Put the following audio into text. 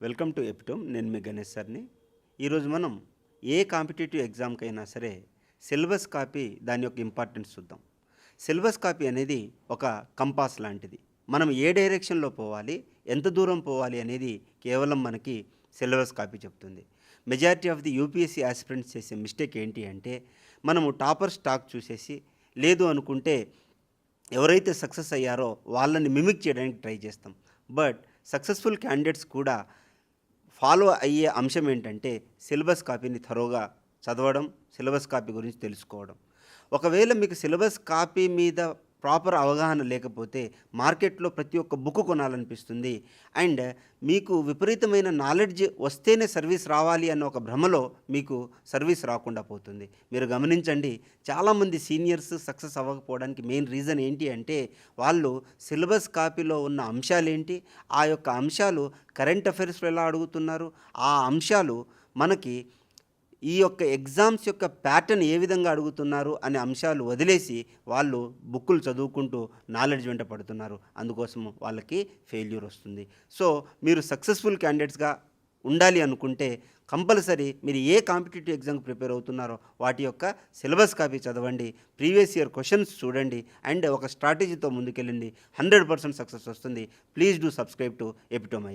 Welcome to epitome. నేను మీ గణేష్ సార్ని. ఈరోజు మనం ఏ కాంపిటేటివ్ ఎగ్జామ్కైనా సరే సిలబస్ కాపీ దాని యొక్క ఇంపార్టెన్స్ చూద్దాం. సిలబస్ కాపీ అనేది ఒక కంపాస్ లాంటిది. మనం ఏ డైరెక్షన్లో పోవాలి, ఎంత దూరం పోవాలి అనేది కేవలం మనకి సిలబస్ కాపీ చెప్తుంది. Majority of the UPSC aspirants చేసే మిస్టేక్ ఏంటి అంటే, మనము టాపర్ స్టాక్ చూసేసి, లేదు అనుకుంటే ఎవరైతే సక్సెస్ అయ్యారో వాళ్ళని మిమిక్ చేయడానికి ట్రై చేస్తాం. బట్ సక్సెస్ఫుల్ క్యాండిడేట్స్ కూడా ఫాలో అయ్యే అంశం ఏంటంటే సిలబస్ కాపీని థరోగా చదవడం, సిలబస్ కాపీ గురించి తెలుసుకోవడం. ఒకవేళ మీకు సిలబస్ కాపీ మీద ప్రాపర్ అవగాహన లేకపోతే మార్కెట్లో ప్రతి ఒక్క బుక్ కొనాలనిపిస్తుంది. అండ్ మీకు విపరీతమైన నాలెడ్జ్ వస్తేనే సర్వీస్ రావాలి అన్న ఒక భ్రమలో మీకు సర్వీస్ రాకుండా పోతుంది. మీరు గమనించండి, చాలామంది సీనియర్స్ సక్సెస్ అవ్వకపోవడానికి మెయిన్ రీజన్ ఏంటి అంటే, వాళ్ళు సిలబస్ కాపీలో ఉన్న అంశాలేంటి, ఆ యొక్క అంశాలు కరెంట్ అఫైర్స్లో ఎలా అడుగుతున్నారు, ఆ అంశాలు మనకి ఈ యొక్క ఎగ్జామ్స్ యొక్క ప్యాటర్న్ ఏ విధంగా అడుగుతున్నారు అనే అంశాలు వదిలేసి వాళ్ళు బుక్కులు చదువుకుంటూ నాలెడ్జ్ వెంట పడుతున్నారు. అందుకోసం వాళ్ళకి ఫెయిల్యూర్ వస్తుంది. సో మీరు సక్సెస్ఫుల్ క్యాండిడేట్స్గా ఉండాలి అనుకుంటే కంపల్సరీ మీరు ఏ కాంపిటేటివ్ ఎగ్జామ్కి ప్రిపేర్ అవుతున్నారో వాటి యొక్క సిలబస్ కాపీ చదవండి, ప్రీవియస్ ఇయర్ క్వశ్చన్స్ చూడండి, అండ్ ఒక స్ట్రాటజీతో ముందుకెళ్ళండి. 100% సక్సెస్ వస్తుంది. Please do subscribe to epitome.